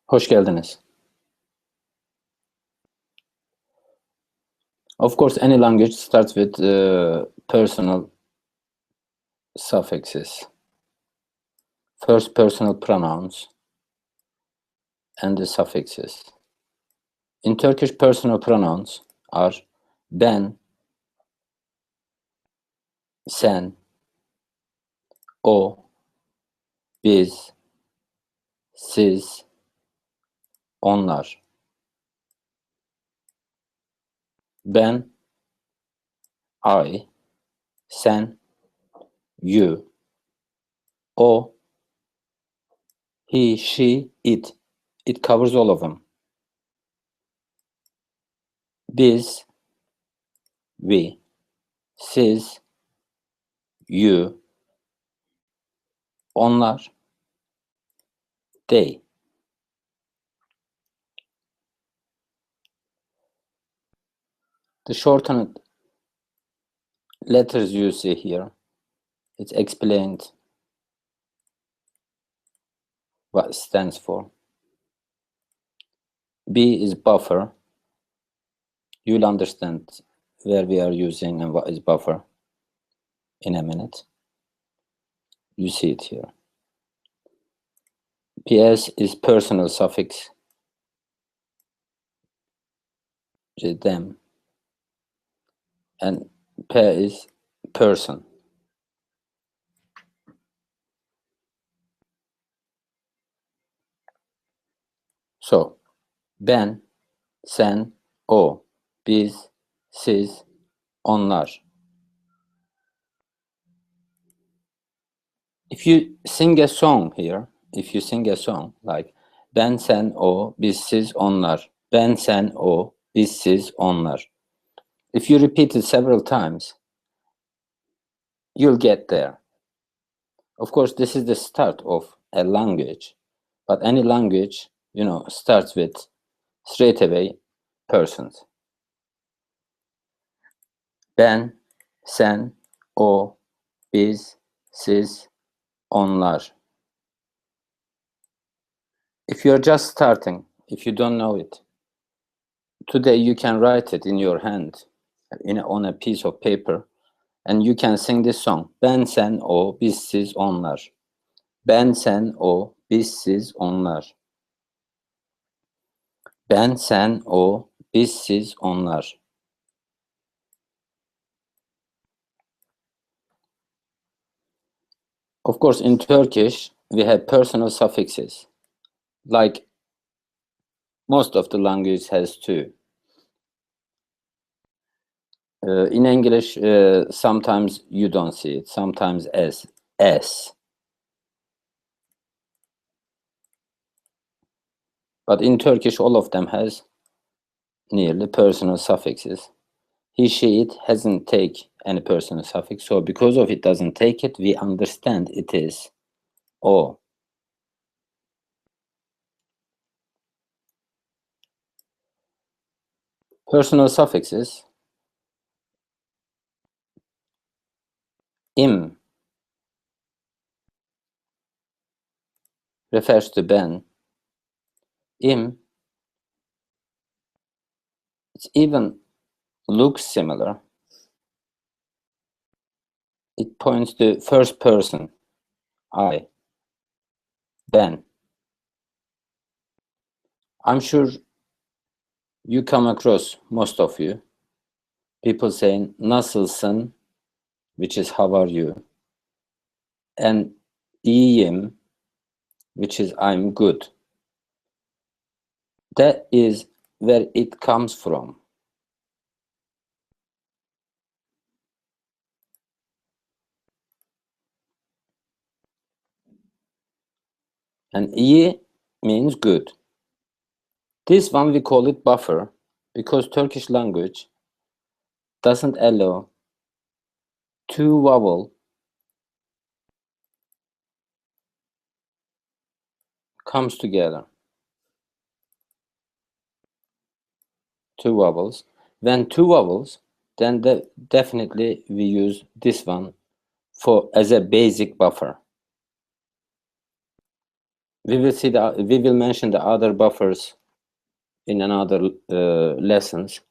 Hoş geldiniz. Of course, any language starts with personal suffixes, first personal pronouns, and the suffixes. In Turkish, personal pronouns are ben, sen, o, biz, siz, onlar. Ben, I, sen, you, o, he, she, it. It covers all of them. Biz, we, siz, you, onlar, they. The shortened letters you see here, it's explained what it stands for. B is buffer. You'll understand where we are using and what is buffer in a minute. You see it here. PS is personal suffix. Them. And P is person. So ben, sen, o, biz, siz, onlar. If you sing a song here, like ben, sen, o, biz, siz, onlar. Ben, sen, o, biz, siz, onlar. If you repeat it several times, you'll get there. Of course, this is the start of a language, but any language, starts with straight away persons. Ben, sen, o, biz, siz, onlar. If you're just starting, if you don't know it, today you can write it in your hand, on a piece of paper, and you can sing this song. Ben, sen, o, biz, siz, onlar. Ben, sen, o, biz, siz, onlar. Ben, sen, o, biz, siz, onlar. Of course, in Turkish, we have personal suffixes, like most of the language has too. In English, sometimes you don't see it, sometimes as S. But in Turkish, all of them has nearly personal suffixes. He, she, it hasn't take any personal suffix, so because of it doesn't take it, we understand it is O. Personal suffixes, im refers to ben. Im, it even looks similar. It points to first person, I, ben. I'm sure you come across, most of you, people saying nasılsın, which is how are you, and iyiyim, which is I'm good. That is where it comes from. And iyi means good. This one we call it buffer because Turkish language doesn't allow two vowel comes together. Two vowels. When two vowels, then definitely we use this one as a basic buffer. We will mention the other buffers in another lessons.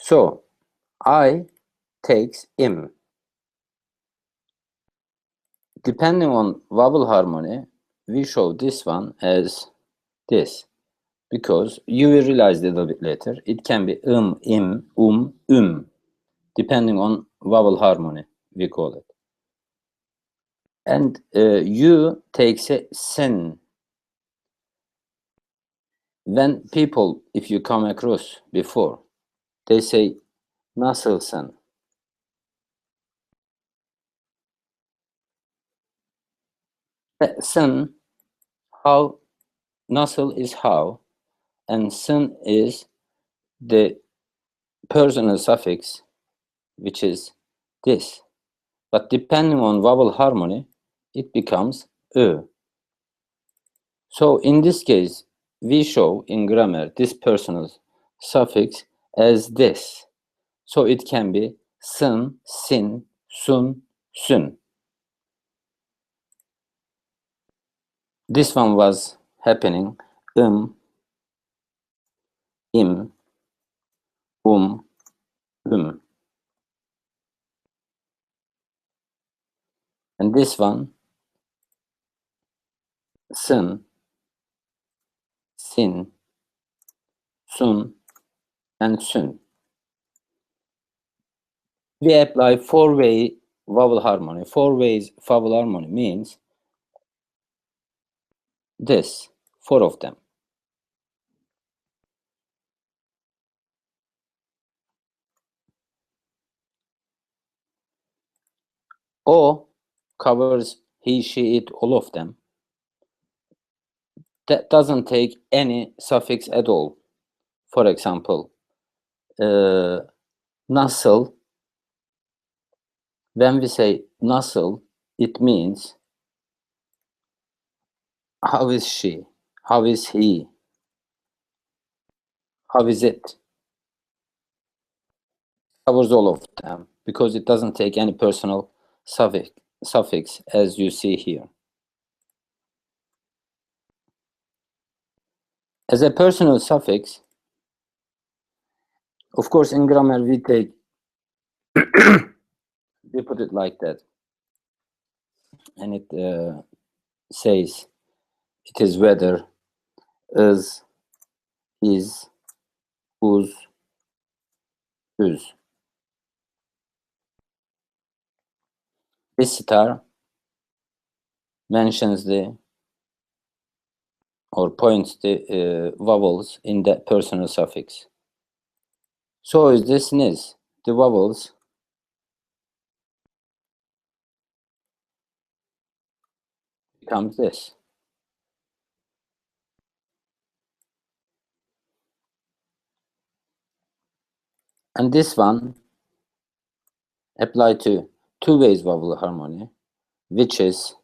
So I takes im. Depending on vowel harmony, we show this one as this, because you will realize a little bit later it can be im, depending on vowel harmony, we call it. And you takes a sin. When people, if you come across before, they say nasılsın. Sın, how, nasıl is how, and sın is the personal suffix, which is this. But depending on vowel harmony, it becomes ö. So in this case, we show in grammar this personal suffix as this. So it can be sın, sin, sun, sün. This one was happening im, um. And this one, sın, sin, sun, and sün. We apply four-way vowel harmony. Four ways vowel harmony means this, four of them. O covers he, she, it, all of them. That doesn't take any suffix at all. For example, nasıl, when we say nasıl, it means how is she, how is he, how is it. Covers all of them because it doesn't take any personal suffix as you see here. As a personal suffix, of course, in grammar we take we put it like that, and it says it is whether, is, whose, whose. This star mentions the or points the vowels in the personal suffix. So is this nis, the vowels becomes this. And this one apply to two ways vowel harmony, which is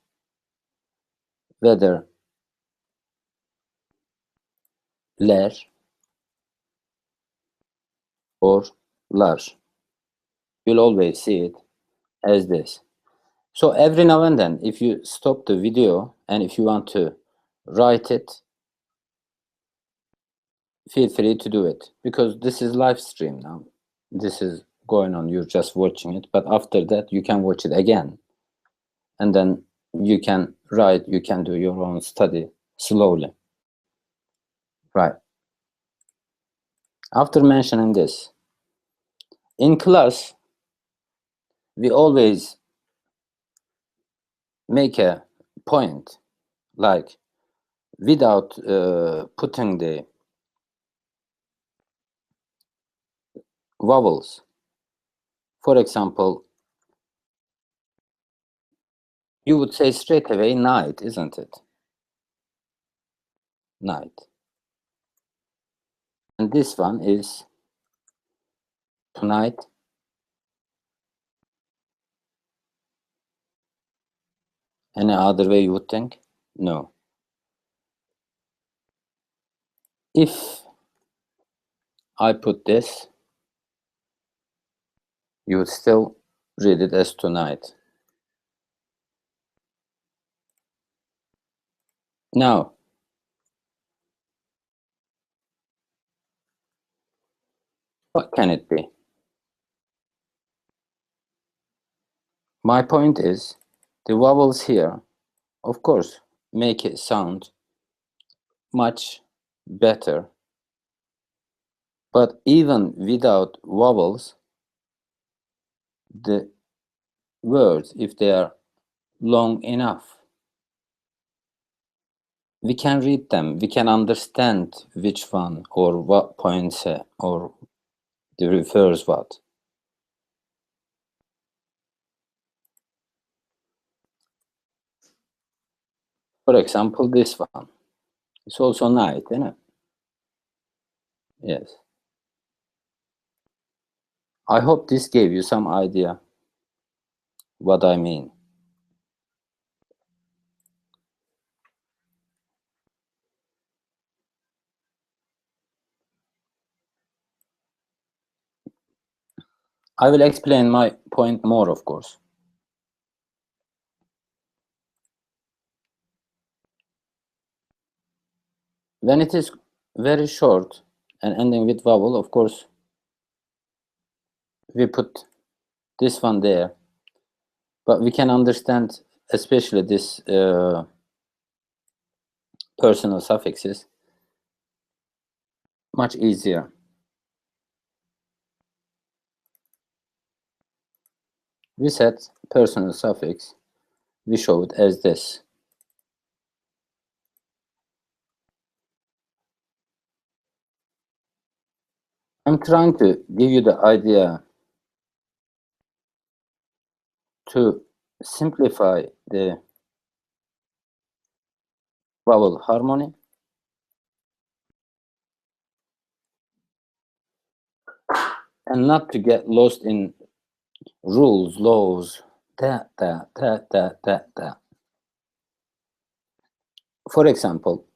whether ler or lar. You'll always see it as this. So every now and then, if you stop the video and if you want to write it, feel free to do it, because this is live stream now. This is going on, you're just watching it, but after that you can watch it again, and then you can write, you can do your own study slowly. Right. After mentioning this, in class we always make a point, like without putting the vowels. For example, you would say straight away night, isn't it? Night. And this one is tonight. Any other way you would think? No. If I put this, you would still read it as tonight. Now, what can it be? My point is, the vowels here, of course, make it sound much better. But even without vowels, the words, if they are long enough, we can read them, we can understand which one or what points or the refers what. For example, this one. It's also night, isn't it? Yes. I hope this gave you some idea what I mean. I will explain my point more, of course. When it is very short and ending with vowel, of course, we put this one there. But we can understand, especially this personal suffixes, much easier. We said personal suffix, we show it as this. I'm trying to give you the idea to simplify the vowel harmony and not to get lost in rules, laws, that. For example,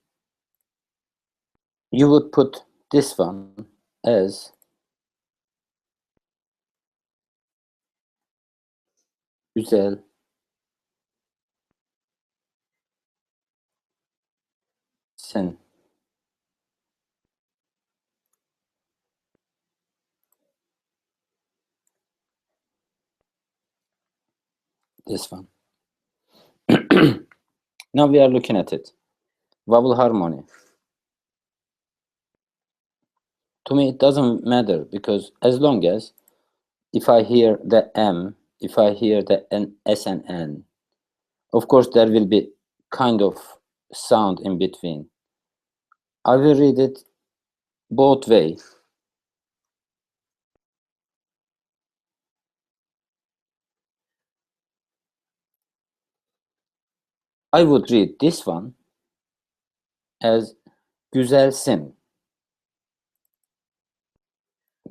you would put this one as güzel, sen. This one. Now we are looking at it. Vowel harmony. To me, it doesn't matter because as long as if I hear the M, if I hear the N, S and N, of course there will be kind of sound in between. I will read it both ways. I would read this one as güzelsin.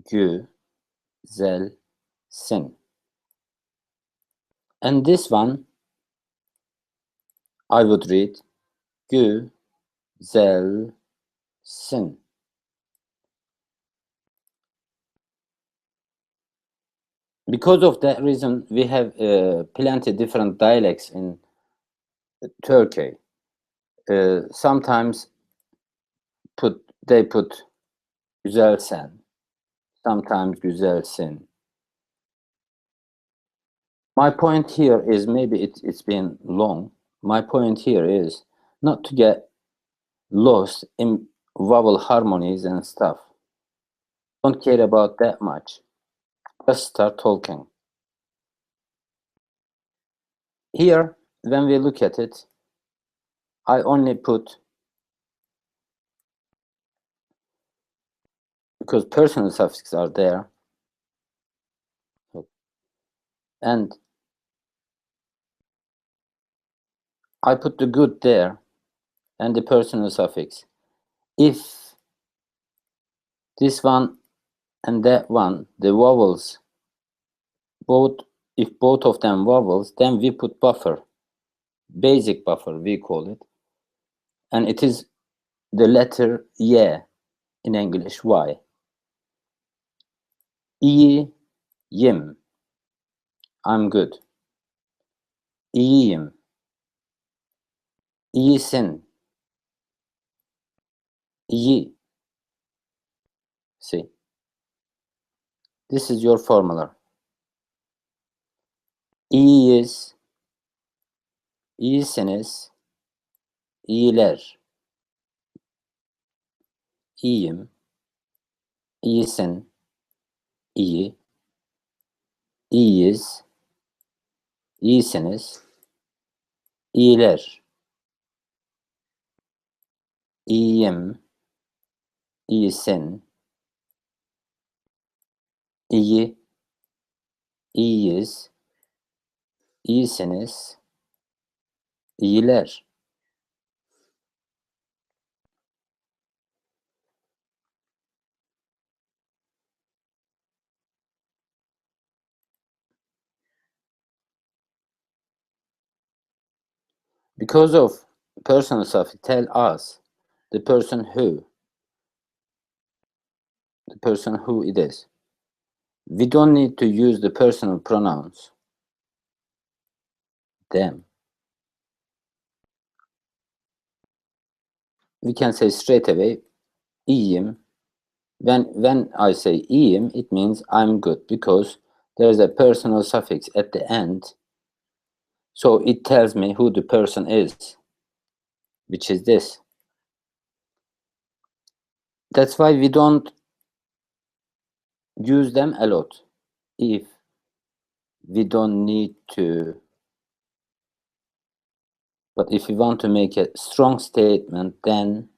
Güzelsin. And this one I would read güzelsin. Because of that reason, we have plenty different dialects in Turkey. Sometimes they put güzelsen, sometimes güzelsin. My point here is, maybe it's been long. My point here is not to get lost in vowel harmonies and stuff. Don't care about that much. Just start talking. Here, when we look at it, I only put, because personal suffixes are there, and I put the good there and the personal suffix. If this one and that one, the vowels, if both of them vowels, then we put buffer, basic buffer we call it, and it is the letter Y in English, Y. İyiyim, I'm good. İyiyim, iyisin, iyi. See, this is your formula. İyiyiz, iyisiniz, iyiler. İyiyim, iyisin, iyi, iyiyiz, iyisiniz, iyiler. İyiyim, iyisin, iyi, iyiyiz, iyisiniz, iyiler. Because of personal suffix tell us the person who it is. We don't need to use the personal pronouns them. We can say straight away iyiyim. When I say iyiyim, it means I'm good because there's a personal suffix at the end. So it tells me who the person is, which is this. That's why we don't use them a lot. If we don't need to, but if we want to make a strong statement, then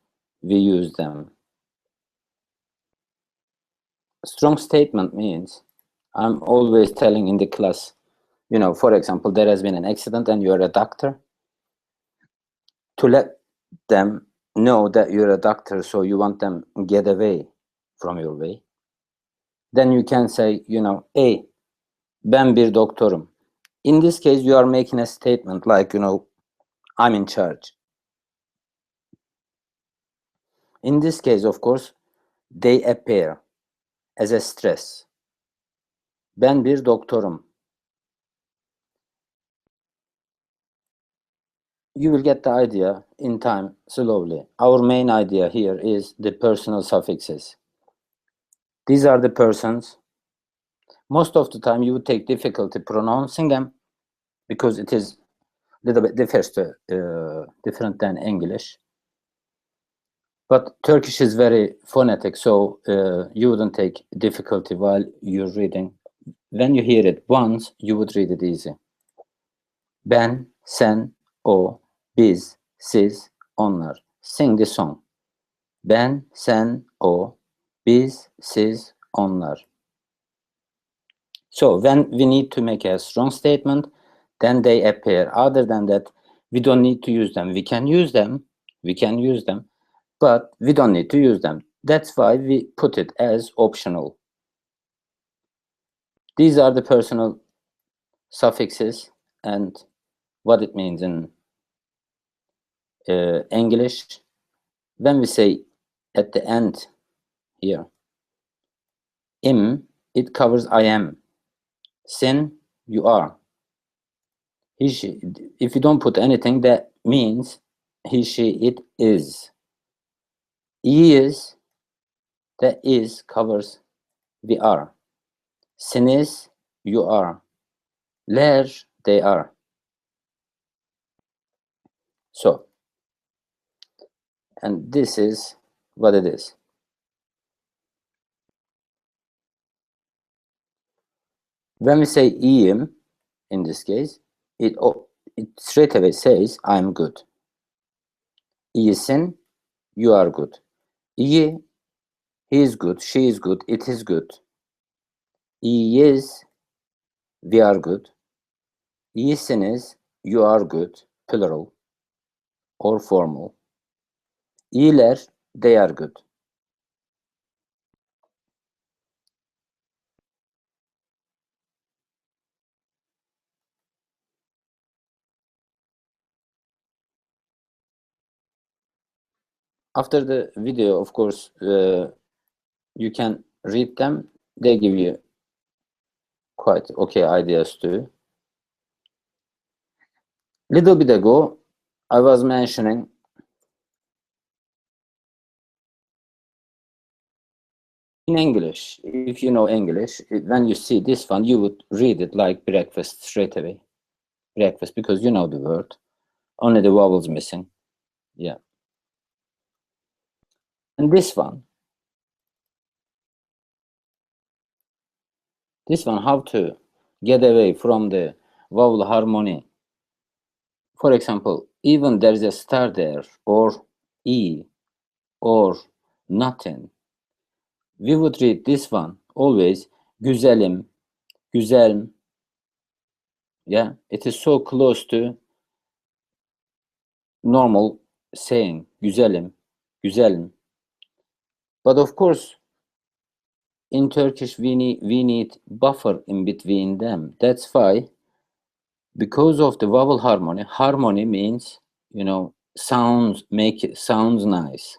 we use them. Strong statement means I'm always telling in the class, you know, for example, there has been an accident and you're a doctor, to let them know that you're a doctor, so you want them get away from your way. Then you can say, you know, hey, ben bir doktorum. In this case, you are making a statement like, you know, I'm in charge. In this case, of course, they appear as a stress. Ben bir doktorum. You will get the idea in time, slowly. Our main idea here is the personal suffixes. These are the persons. Most of the time you would take difficulty pronouncing them because it is a little bit different than English. But Turkish is very phonetic, so you wouldn't take difficulty while you're reading. When you hear it once, you would read it easy. Ben, sen, o, biz, siz, onlar. Sing the song. Ben, sen, o, biz, siz, onlar. So when we need to make a strong statement, then they appear. Other than that, we don't need to use them. We can use them, but we don't need to use them. That's why we put it as optional. These are the personal suffixes and what it means in English. When we say at the end here, im, it covers I am. Sin, you are. He, she, if you don't put anything, that means he, she, it is. He is, that is covers we are. Sin is, you are. Ler, they are. So, and this is what it is. When we say iyiyim, in this case, it straight away says I'm good. İyisin, you are good. İyi, he is good, she is good, it is good. İyiyiz, we are good. İyisiniz, you are good, plural or formal. İyiler, they are good. After the video, of course, you can read them. They give you quite okay ideas too. Little bit ago, I was mentioning In English, if you know English, when you see this one, you would read it like breakfast straight away. Breakfast, because you know the word. Only the vowels missing. Yeah. And this one, how to get away from the vowel harmony. For example, even there's a star there, or E, or nothing. We would read this one always, güzelim, güzel. Yeah, it is so close to normal saying, güzelim, güzelim. But of course, in Turkish, we need buffer in between them. That's why, because of the vowel harmony, harmony means, sounds, sounds nice.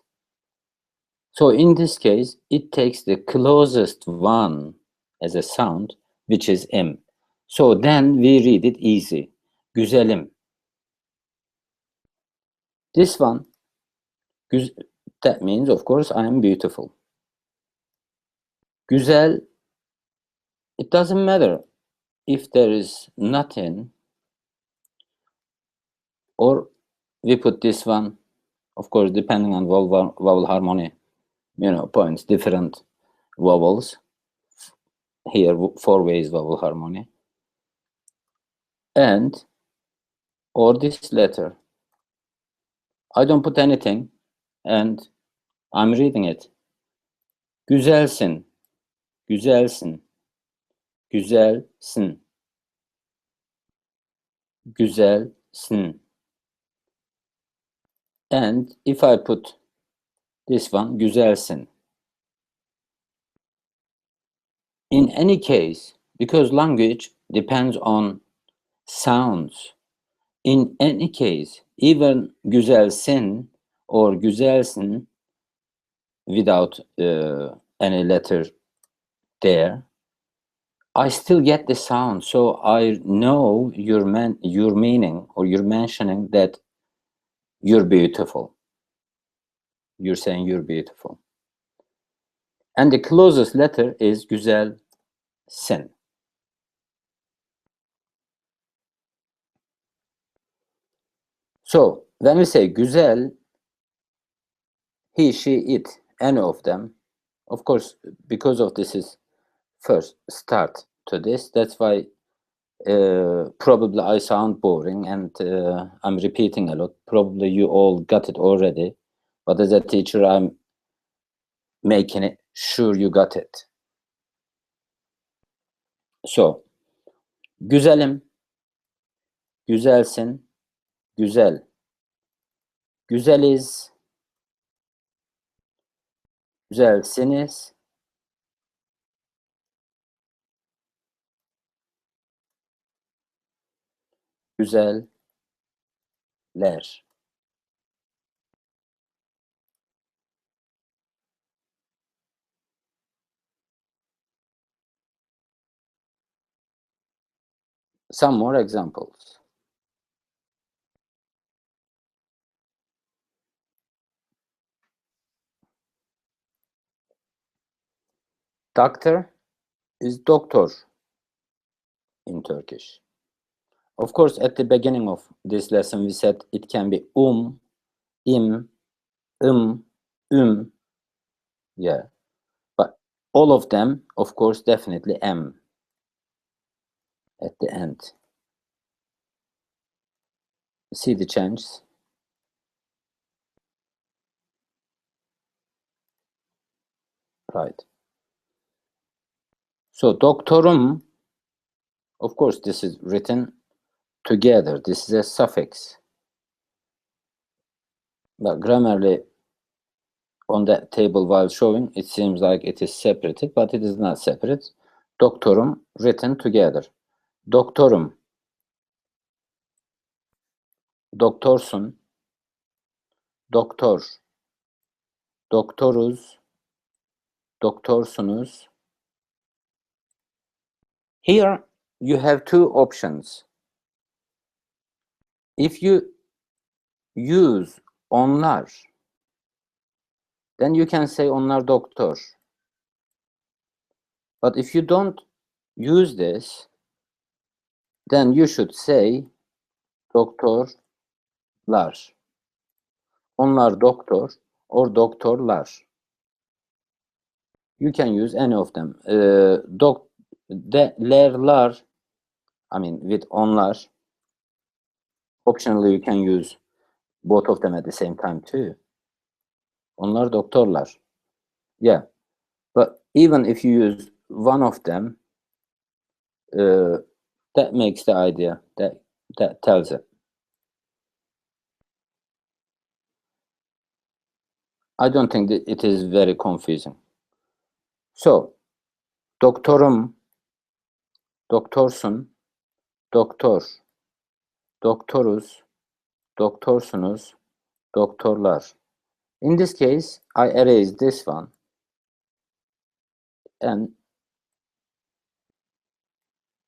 So in this case, it takes the closest one as a sound, which is M. So then we read it easy. Güzelim. This one, that means, of course, I am beautiful. Güzel, it doesn't matter if there is nothing, or we put this one, of course, depending on vowel harmony, points, different vowels. Here, 4 ways vowel harmony. And, or this letter. I don't put anything, and I'm reading it. Güzelsin, güzelsin, güzelsin, güzelsin. And if I put this one, güzelsin. In any case, because language depends on sounds, in any case, even güzelsin or güzelsin without any letter there, I still get the sound. So I know your meaning, or you're mentioning that you're beautiful. You're saying you're beautiful. And the closest letter is güzelsin. So when we say güzel, he, she, it, any of them, of course, because of this is first start to this, that's why probably I sound boring, and I'm repeating a lot. Probably you all got it already, but as a teacher, I'm making it sure you got it. So, güzelim, güzelsin, güzel, güzeliz, güzelsiniz, güzeller. Some more examples. Doctor is doktor in Turkish. Of course, at the beginning of this lesson, we said it can be im, yeah. But all of them, of course, definitely M at the end. See the changes? Right. So doktorum, of course, this is written together. This is a suffix. But grammarly, on that table while showing, it seems like it is separated, but it is not separate. Doktorum written together. Doktorum, doktorsun, doktor, doktoruz, doktorsunuz. Here you have two options. If you use onlar, then you can say onlar doktor. But if you don't use this, then you should say doktorlar. Onlar doktor or doktorlar. You can use any of them. Lerler, I mean with onlar. Optionally, you can use both of them at the same time too. Onlar doktorlar. Yeah, but even if you use one of them, that makes the idea. That tells it. I don't think that it is very confusing. So, doktorum, doktorsun, doktor, doktoruz, doktorsunuz, doktorlar. In this case, I erase this one and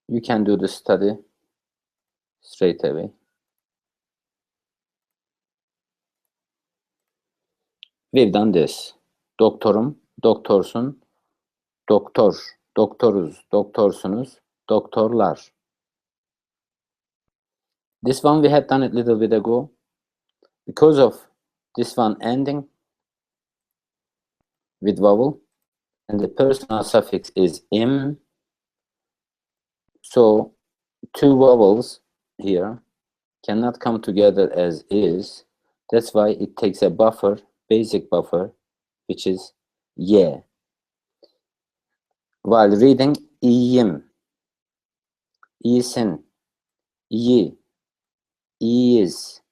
you can do the study straight away. We've done this. Doktorum, doktorsun, doktor, doktoruz, doktorsunuz, doktorlar. This one we had done it a little bit ago. Because of this one ending with vowel, and the personal suffix is im, so two vowels here cannot come together as is. That's why it takes a buffer, basic buffer, which is ye. While reading iyiyim, iyisin, iyi, iyiyiz,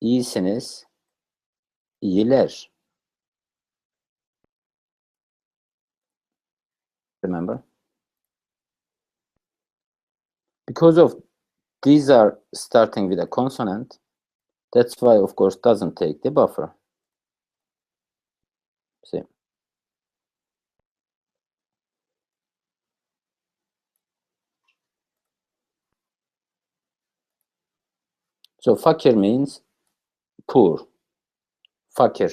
iyisiniz, iyiler. Remember? Because of these are starting with a consonant, that's why, of course, doesn't take the buffer. See? So fakir means poor. Fakir.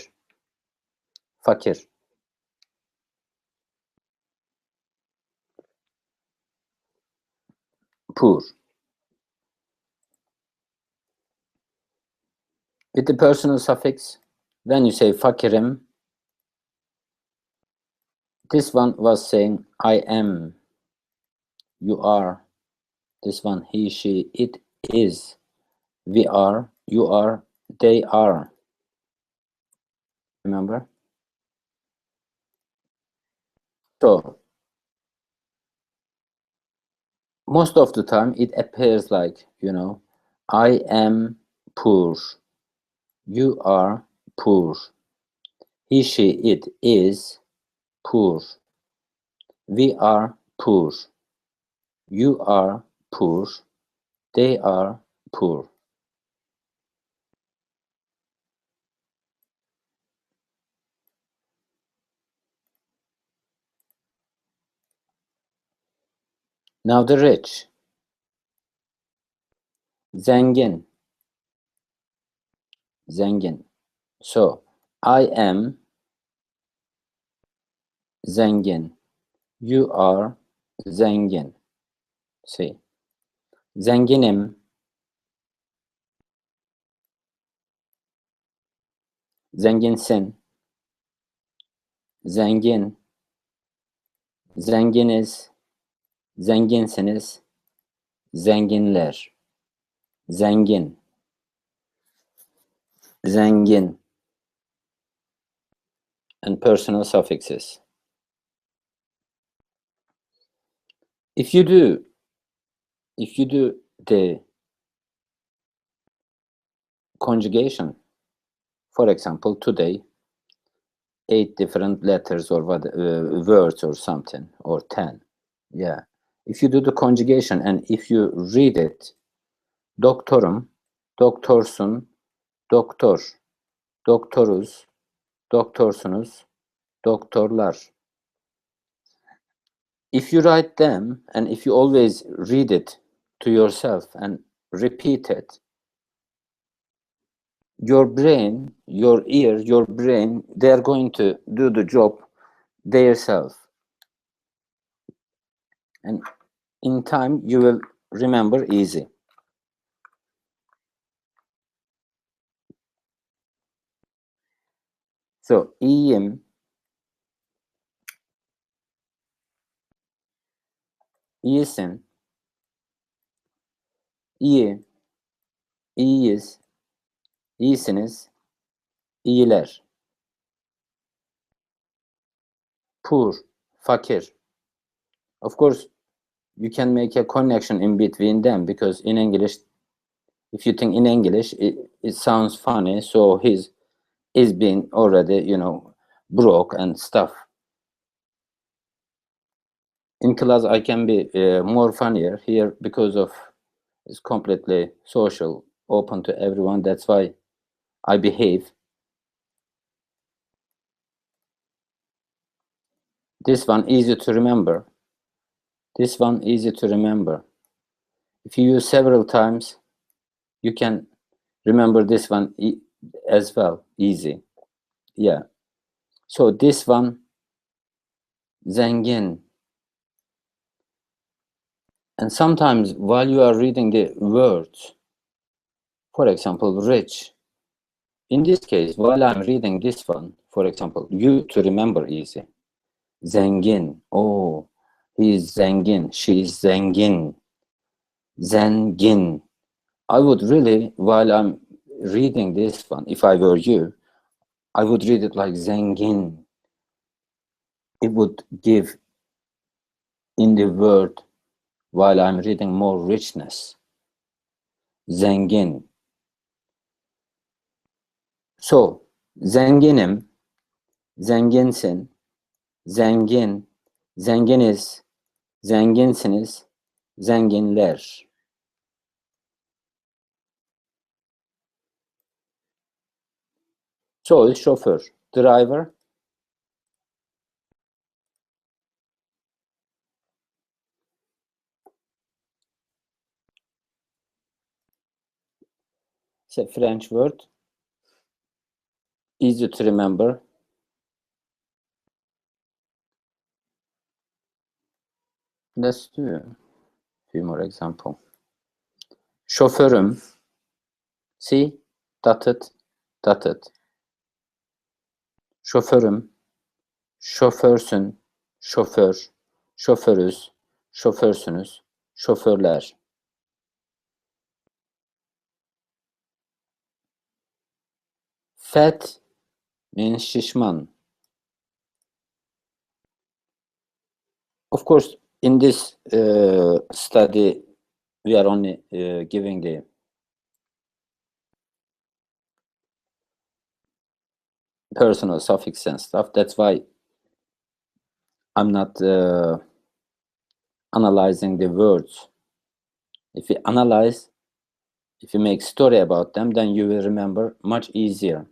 Fakir. Poor. With the personal suffix, when you say fakirim, this one was saying I am, you are. This one he, she, it is, we are, you are, they are. Remember? So most of the time it appears like, you know, I am poor, you are poor, he, she, it is poor, we are poor, you are poor, they are poor. Now the rich. Zengin. Zengin. So I am zengin. You are zengin. See. Zenginim. Zenginsin. Zengin. Zenginiz. Zenginsiniz. Zenginler. Zengin. Zengin. And personal suffixes. If you do the conjugation, for example, today, 8 different letters or words or something, or 10. Yeah. If you do the conjugation and if you read it, doktorum, doktorsun, doktor, doktoruz, doktorsunuz, doktorlar. If you write them and if you always read it to yourself and repeat it, your brain, your ear, your brain, they are going to do the job themselves. And in time, you will remember easy. So, iyiyim, iyisin, iyi, iyiyiz, iyisiniz, iyiler. Poor, fakir. Of course, you can make a connection in between them, because in English, if you think in English, it sounds funny. So his is being already, broke and stuff. In class, I can be more funnier. Here, because of it's completely social, open to everyone. That's why I behave. This one easy to remember. This one easy to remember. If you use several times, you can remember this one as well. Easy. Yeah. So this one, zengin. And sometimes while you are reading the words, for example, rich. In this case, while I'm reading this one, for example, you to remember easy. Zengin. Oh, he is zengin. She is zengin. Zengin. I would really, while I'm reading this one, if I were you, I would read it like zengin. It would give in the word, while I'm reading, more richness. Zengin. So, zenginim, zenginsin, zengin, zenginiz, zenginsiniz, zenginler. So is şoför, driver. It's a French word, easy to remember. Let's do a few more examples. Şoförüm, see, dotted, dotted. Şoförüm, şoförsün, şoför, şoförüz, şoförsünüz, şoförler. Fat means şişman. Of course, in this study, we are only giving the personal suffix and stuff. That's why I'm not analyzing the words. If you analyze, if you make story about them, then you will remember much easier.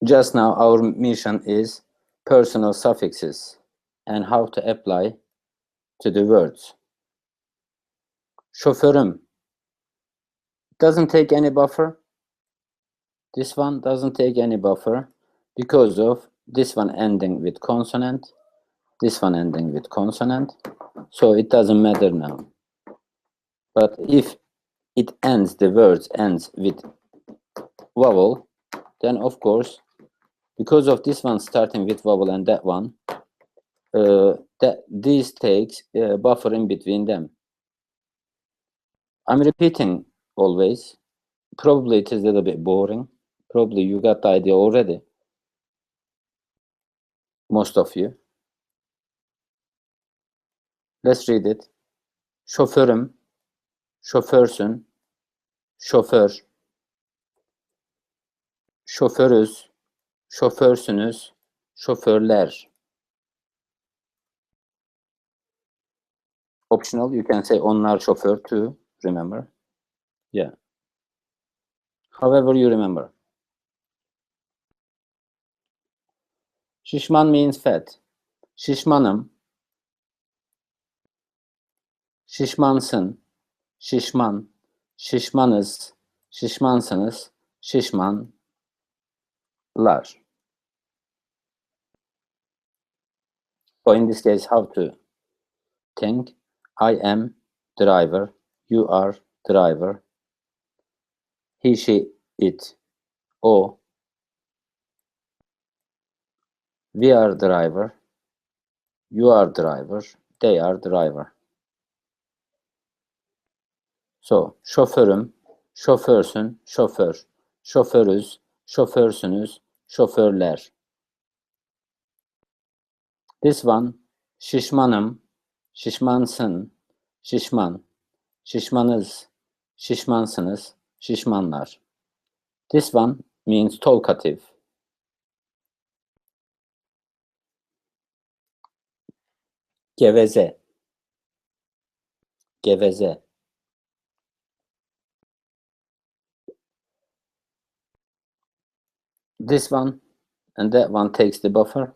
Just now, our mission is personal suffixes and how to apply to the words. Şoförüm doesn't take any buffer. This one doesn't take any buffer because of this one ending with consonant, this one ending with consonant, so it doesn't matter now. But if it ends, the words ends with vowel, then of course, because of this one starting with vowel and that one, these takes buffer in between them. I'm repeating always. Probably it is a little bit boring. Probably you got the idea already. Most of you. Let's read it. Şoförüm, şoförsün, şoför, şoförüz, şoförsünüz, şoförler. Optional, you can say onlar şoför too, remember? Yeah. However you remember. Şişman means fat. Şişmanım, şişmansın, şişman, şişmanız, şişmansınız, şişmanlar. So in this case, how to think, I am driver, you are driver, he, she, it, o, we are driver, you are driver, they are driver. So, şoförüm, şoförsün, şoför, şoförüz, şoförsünüz, şoförler. This one, şişmanım, şişmansın, şişman, şişmanız, şişmansınız, şişmanlar. This one means talkative. Geveze, geveze. This one and that one takes the buffer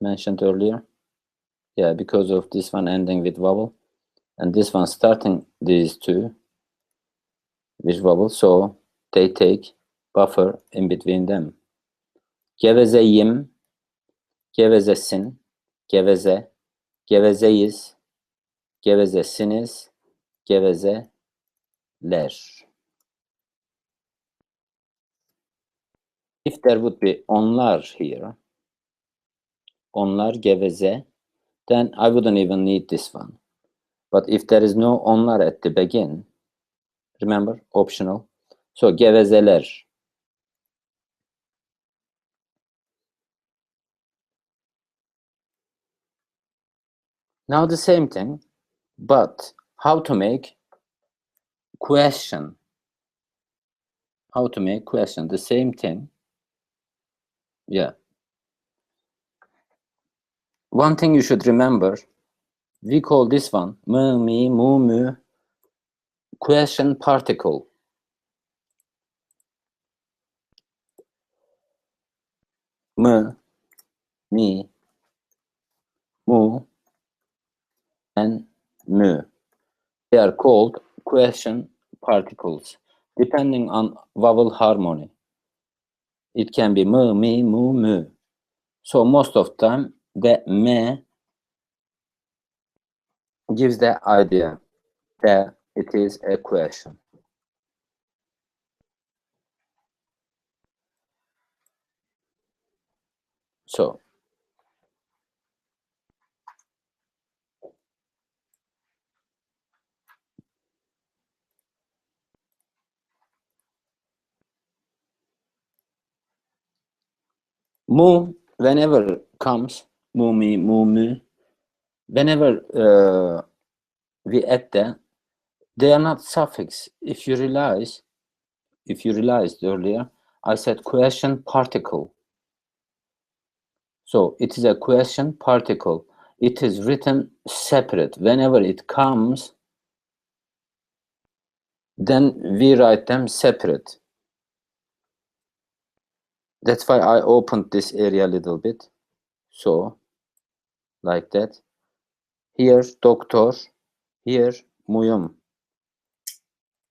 mentioned earlier. Yeah, because of this one ending with vowel and this one starting these two with vowel, so they take buffer in between them. Gevezeyim, gevezesin, geveze, gevezeyiz, gevezesiniz, gevezeler. If there would be onlar here, onlar geveze, then I wouldn't even need this one. But if there is no onlar at the begin, remember, optional. So gevezeler. Now the same thing, but how to make question. How to make question, the same thing. Yeah. One thing you should remember, we call this one, mı, mi, mu, mü, question particle. Mı, mi, mu, and mü. They are called question particles, depending on vowel harmony. It can be mı, mi, mu, mü. So most of the time, the me gives the idea that it is a question. So, mu, whenever comes, mu, mi, mu, mü, whenever we add them, they are not suffix. If you realized earlier, I said question particle. So it is a question particle. It is written separate. Whenever it comes, then we write them separate. That's why I opened this area a little bit. So, like that. Here, doctor. Here, muyum.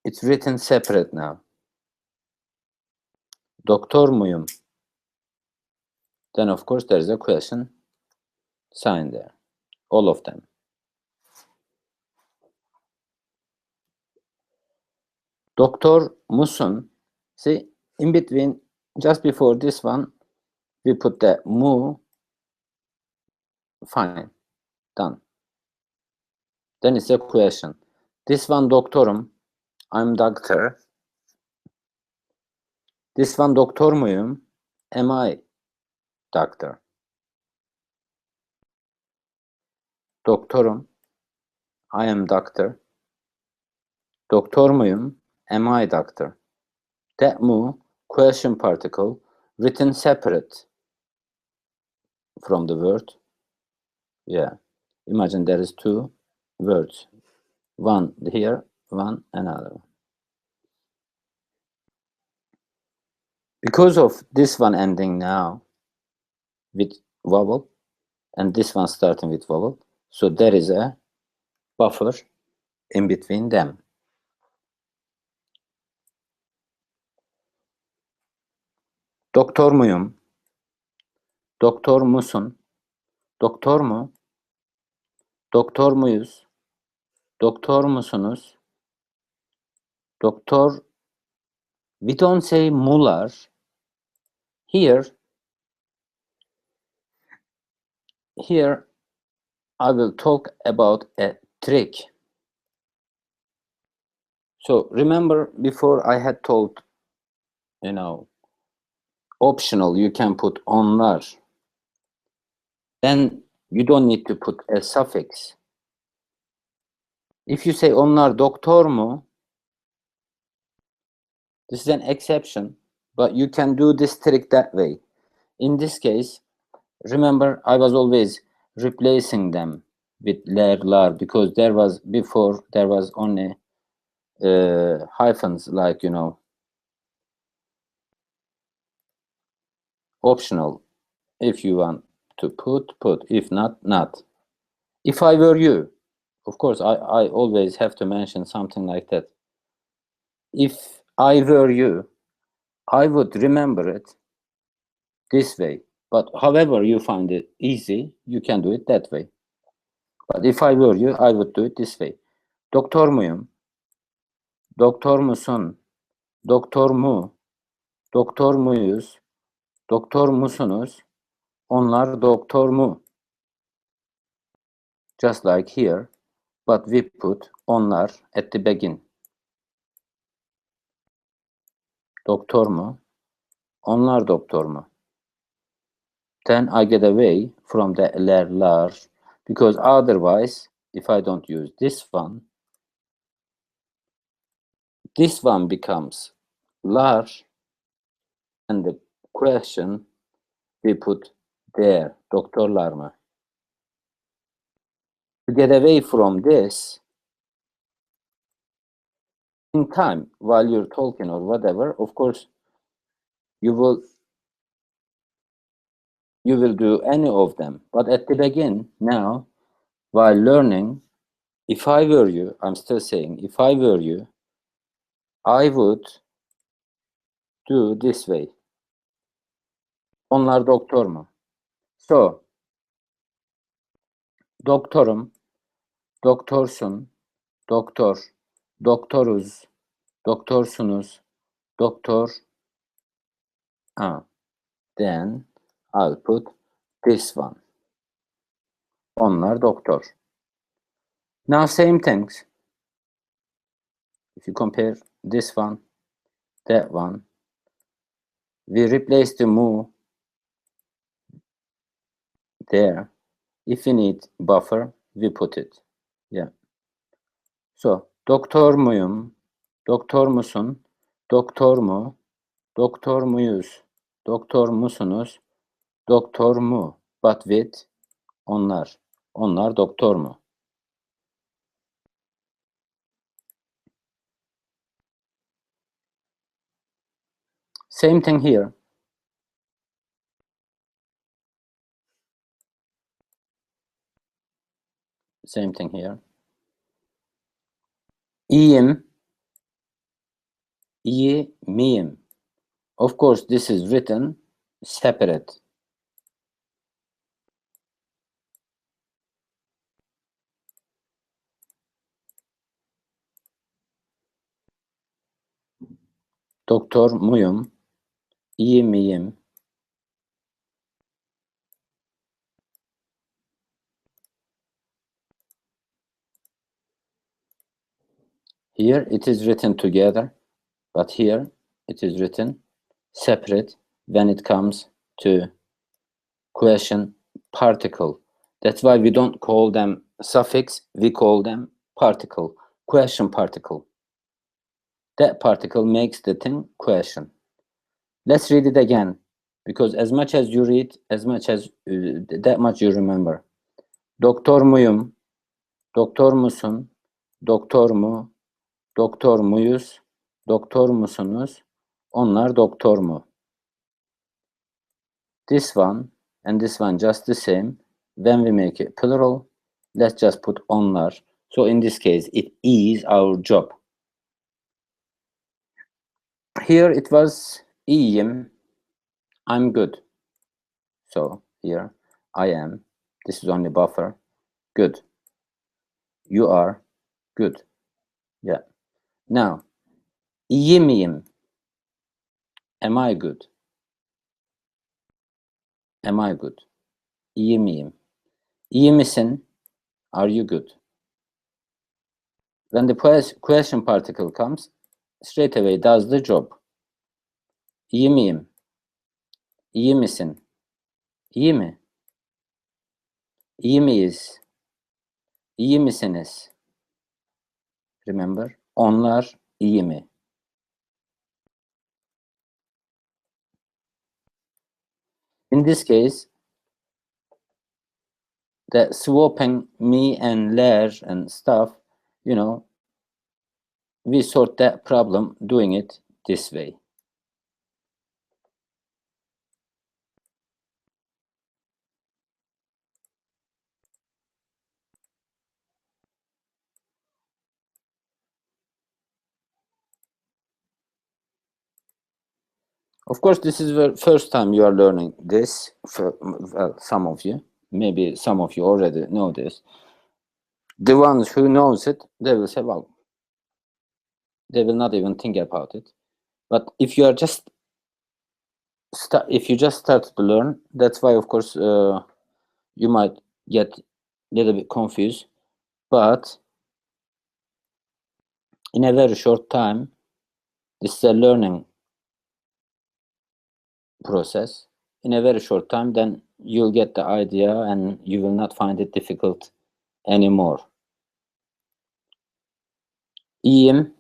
It's written separate now. Doktor muyum? Then, of course, there's a question sign there. All of them. Doktor musun? See, in between, just before this one, we put the mu. Fine. Done. Then it's a question. This one doktorum. I'm doctor. This one doktor muyum? Am I doctor? Doktorum. I am doctor. Doktor muyum? Am I doctor? That mu, question particle, written separate from the word. Yeah. Imagine there is two words. One here, one another. Because of this one ending now with vowel and this one starting with vowel, so there is a buffer in between them. Doktor muyum? Doktor musun? Doktor mu? Doktor muyuz? Doktor musunuz? Doktor. We don't say mular. Here I will talk about a trick. So remember before I had told, optional, you can put onlar. Then you don't need to put a suffix. If you say onlar doktor mu, this is an exception, but you can do this trick that way. In this case, remember I was always replacing them with lar because there was only hyphens, like, optional. If you want to put, if not. If I were you, of course, I always have to mention something like that. If I were you, I would remember it this way. But however you find it easy, you can do it that way. But if I were you, I would do it this way. Doktor muyum? Doktor musun? Doktor mu? Doktor muyuz? Doktor musunuz? Onlar doktor mu? Just like here, but we put onlar at the beginning. Doktor mu? Onlar doktor mu? Then I get away from the lar, because otherwise, if I don't use this one becomes lar, and the question we put there, doktorlar mı? To get away from this, in time, while you're talking or whatever, of course, you will do any of them. But at the beginning, now, while learning, if I were you, I'm still saying, if I were you, I would do this way. Onlar doktor mu? So, doktorum, doktorsun, doktor, doktoruz, doktorsunuz, doktor. Then I'll put this one. Onlar doktor. Now same things. If you compare this one, that one, we replace the mu there. If we need buffer, we put it. Yeah. So, doktor muyum? Doktor musun? Doktor mu? Doktor muyuz? Doktor musunuz? Doktor mu? But with onlar. Onlar doktor mu? Same thing here. Same thing here. İyiyim. İyi miyim? Of course, this is written separate. Doktor muyum? İyi miyim? Here it is written together, but here it is written separate when it comes to question particle. That's why we don't call them suffix, we call them particle, question particle. That particle makes the thing question. Let's read it again, because as much as you read, as much as that much you remember. Doktor muyum? Doktor musun? Doktor mu? Doktor muyuz? Doktor musunuz? Onlar doktor mu? This one and this one just the same. When we make it plural, let's just put onlar. So in this case, it is our job. Here it was iyiyim, I'm good. So here I am. This is only buffer. Good. You are good. Yeah. Now, iyi miyim? Am I good? Am I good? İyi miyim? İyi misin? Are you good? When the question particle comes, straight away does the job. İyi miyim? İyi misin? İyi mi? İyi miyiz? İyi misiniz? Remember, onlar iyi mi? In this case, the swapping me and ler and stuff, we sort that problem doing it this way. Of course, this is the first time you are learning this. Well, some of you, maybe some of you already know this. The ones who knows it, they will say, well, they will not even think about it. But if you are just if you just start to learn, that's why, of course, you might get a little bit confused. But in a very short time, this is a learning process. In a very short time, then you'll get the idea and you will not find it difficult anymore. İyiyim,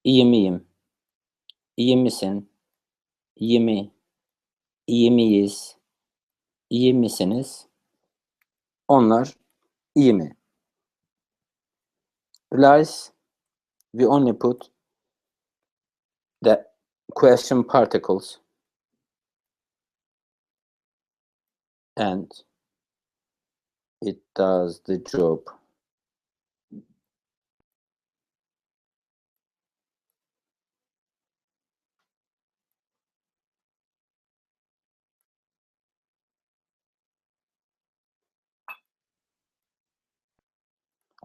iyi miyim? İyi misin? İyi mi? İyi miyiz? İyi misiniz? Onlar iyi mi? Realize we only put the question particles and it does the job.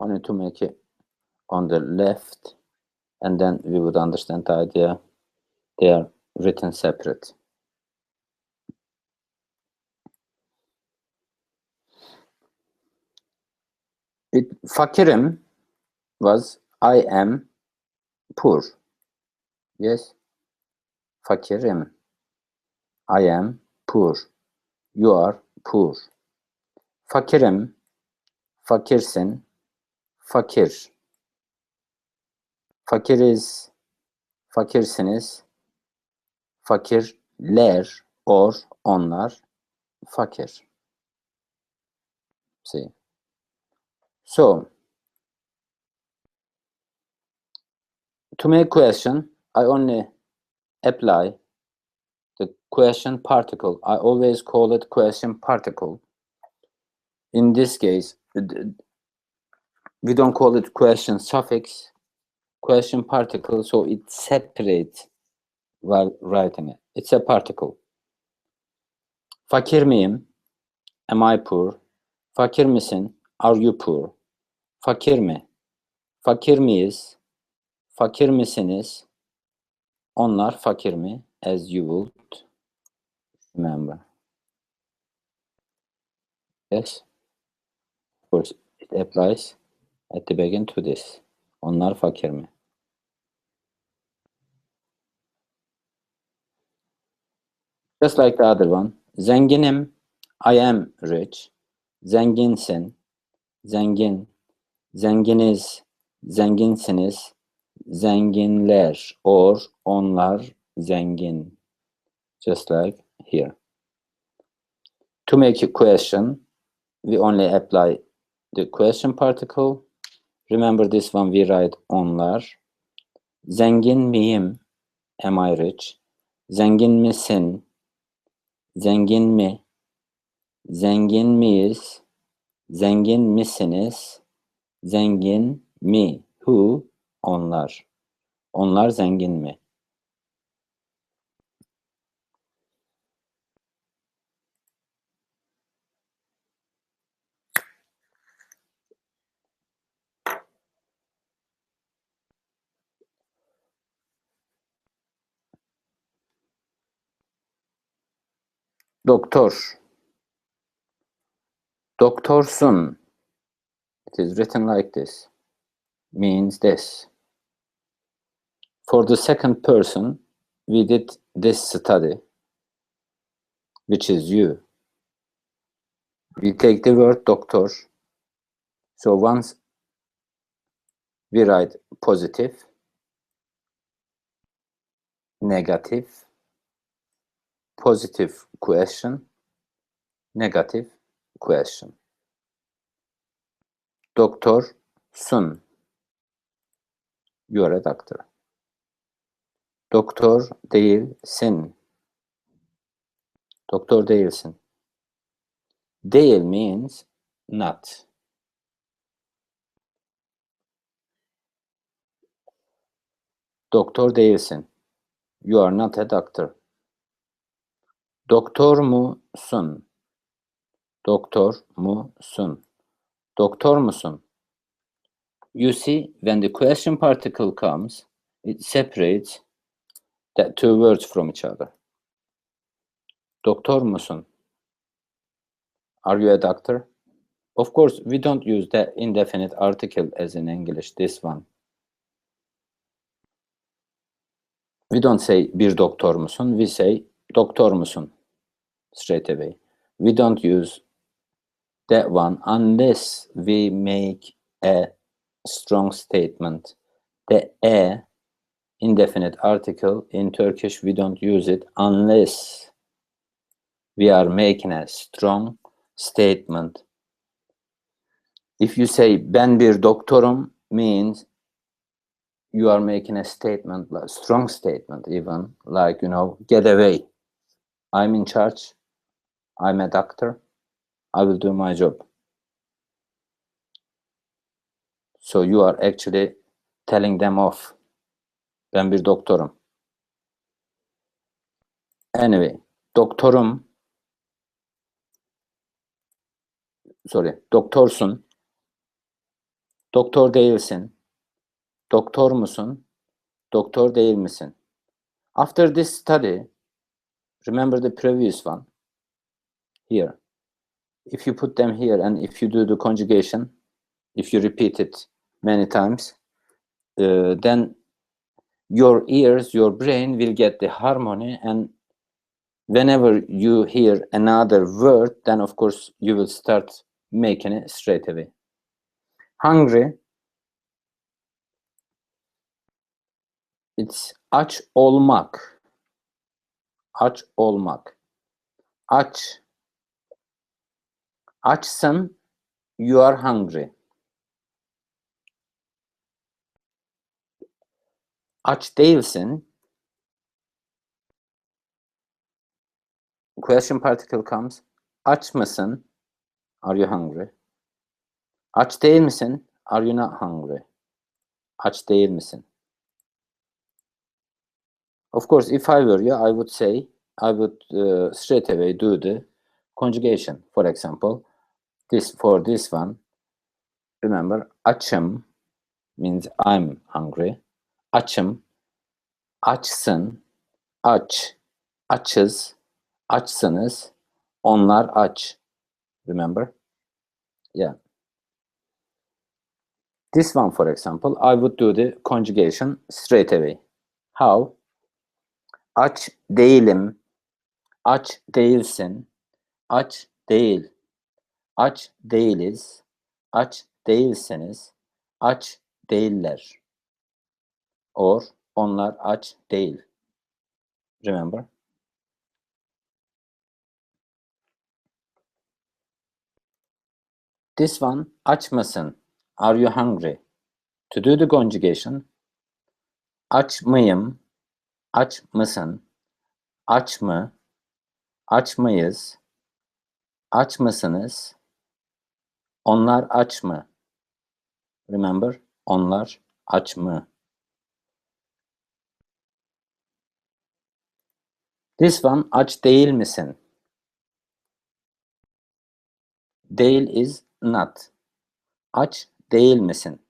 Only to make it on the left, and then we would understand the idea. They are written separate. Fakirim was I am poor. Yes. Fakirim. I am poor. You are poor. Fakirim. Fakirsin. Fakir. Fakiriz. Fakirsiniz. Fakirler or onlar fakir. See. So, to make question, I only apply the question particle. I always call it question particle. In this case, we don't call it question suffix, question particle, so it separates while writing it. It's a particle. Fakir miyim? Am I poor? Fakir misin? Are you poor? Fakir mi? Fakir miyiz? Fakir misiniz? Onlar fakir mi? As you would remember. Yes, of course, it applies at the beginning to this. Onlar fakir mi? Just like the other one. Zenginim, I am rich. Zenginsin, zengin. Zenginiz, zenginsiniz. Zenginler or onlar zengin. Just like here. To make a question, we only apply the question particle. Remember this one, we write onlar. Zengin miyim? Am I rich? Zengin misin? Zengin mi? Zengin miyiz? Zengin misiniz? Zengin mi? Who? Onlar. Onlar zengin mi? Doktor. Doktorsun. It is written like this. Means this. For the second person, we did this study, which is you. We take the word doctor. So once we write positive, negative, positive question, negative question. Doktorsun. You are a doctor. Doktor değilsin. Doktor değilsin. Değil means not. Doktor değilsin. You are not a doctor. Doktor musun? Doktor musun? Doktor musun? You see, when the question particle comes, it separates the two words from each other. Doktor musun? Are you a doctor? Of course, we don't use the indefinite article as in English, this one. We don't say bir doktor musun? We say doktor musun? Straight away. We don't use that one unless we make a strong statement. The a indefinite article in Turkish, we don't use it unless we are making a strong statement. If you say ben bir doktorum means you are making a statement, like strong statement even, like, you know, get away. I'm in charge. I'm a doctor. I will do my job. So you are actually telling them off. Ben bir doktorum. Anyway, doktorsun. Doktor değilsin. Doktor musun? Doktor değil misin? After this study, remember the previous one here. If you put them here and if you do the conjugation, if you repeat it many times, then your ears, your brain will get the harmony, and whenever you hear another word, then of course you will start making it straight away. Hungry, it's aç olmak. Aç olmak. Aç. Açsın, you are hungry. Aç değilsin. Question particle comes. Aç mısın? Are you hungry? Aç değil misin? Are you not hungry? Aç değil misin? Of course, if I were you, I would say, I would straight away do the conjugation. For example, for this one, remember, açım means I'm hungry. Açım, açsın, aç, açız, açsınız, onlar aç. Remember? Yeah. This one, for example, I would do the conjugation straight away. How? Aç değilim, aç değilsin, aç değil, aç değiliz, aç değilsiniz, aç değiller. Or, onlar aç değil. Remember? This one, aç mısın? Are you hungry? To do the conjugation, aç mıyım? Aç mısın? Aç mı? Aç mıyız? Aç mısınız? Onlar aç mı? Remember, onlar aç mı? This one, aç değil misin? Değil is not. Aç değil misin?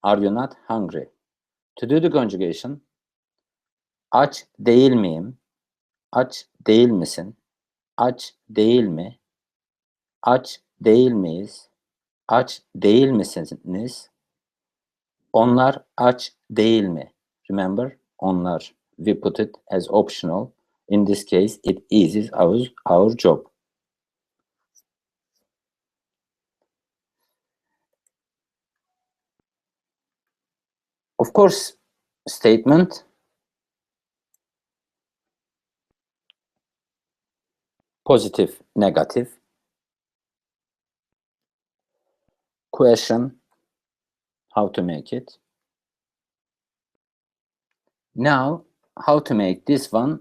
Are you not hungry? To do the conjugation, aç değil miyim? Aç değil misin? Aç değil mi? Aç değil miyiz? Aç değil misiniz? Onlar aç değil mi? Remember, onlar. We put it as optional. In this case, it eases our job. Of course, statement, positive, negative. Question, how to make it. Now, how to make this one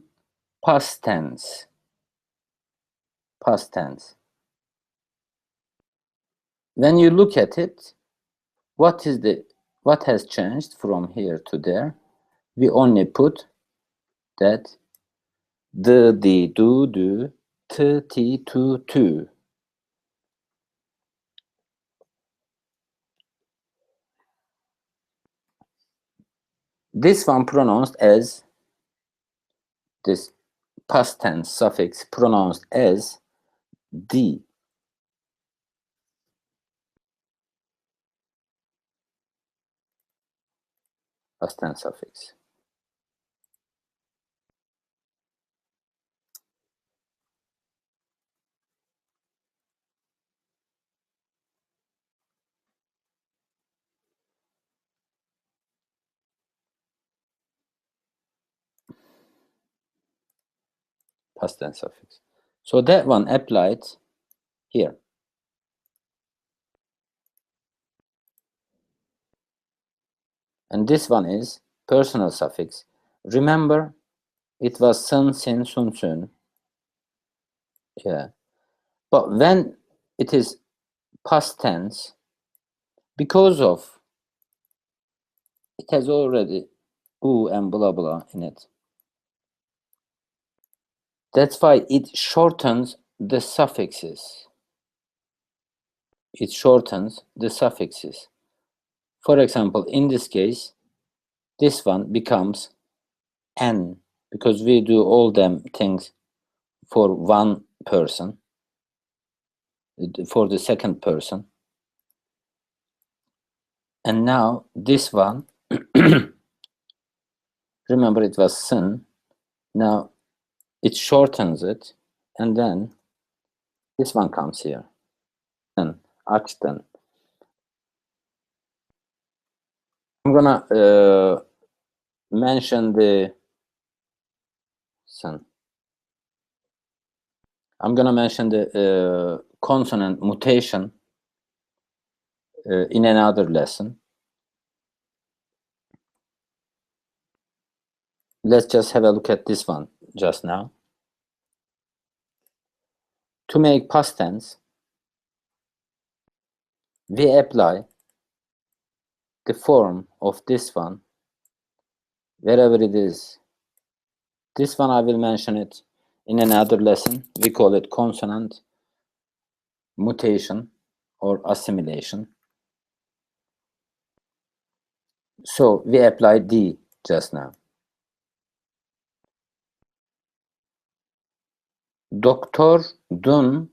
past tense. Past tense. When you look at it, what has changed from here to there? We only put that the, do, t, to. This one pronounced as, this past tense suffix pronounced as d. Past tense suffix. Past tense suffix. So that one applied here. And this one is personal suffix. Remember, it was sun, sin, sun, sun. Yeah. But when it is past tense, because of it has already u and blah blah in it. That's why it shortens the suffixes. It shortens the suffixes. For example, in this case, this one becomes n, because we do all them things for one person, for the second person. And now this one, remember it was sin, now it shortens it, and then this one comes here. And açtın. I'm gonna mention the sin. I'm gonna mention the consonant mutation in another lesson. Let's just have a look at this one just now. To make past tense, we apply the form of this one wherever it is. This one I will mention it in another lesson. We call it consonant mutation or assimilation. So we apply D just now. Doktordun.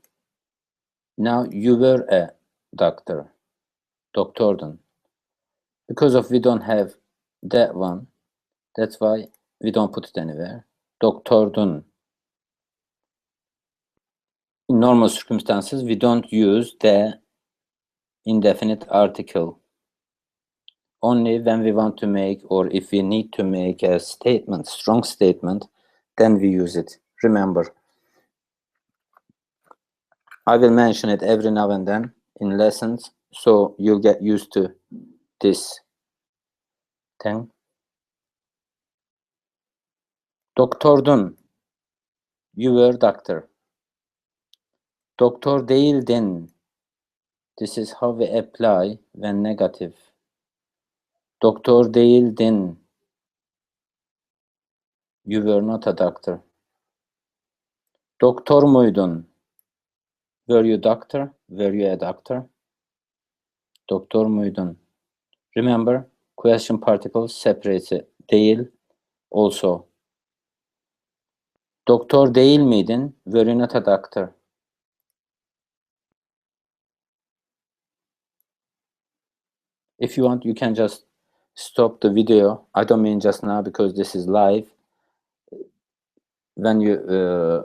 Now you were a doctor. Doktordun. Because of we don't have that one, that's why we don't put it anywhere. Doktordun. In normal circumstances, we don't use the indefinite article. Only when we want to make, or if we need to make a statement, strong statement, then we use it. Remember, I will mention it every now and then in lessons, so you'll get used to this thing. Doktordun. You were doctor. Doktor değildin. This is how we apply when negative. Doktor değildin. You were not a doctor. Doktor muydun? Were you doctor? Were you a doctor? Doktor muydun? Remember, question particles separates değil, also. Doktor değil miydin? Were you not a doctor? If you want, you can just stop the video. I don't mean just now because this is live. When you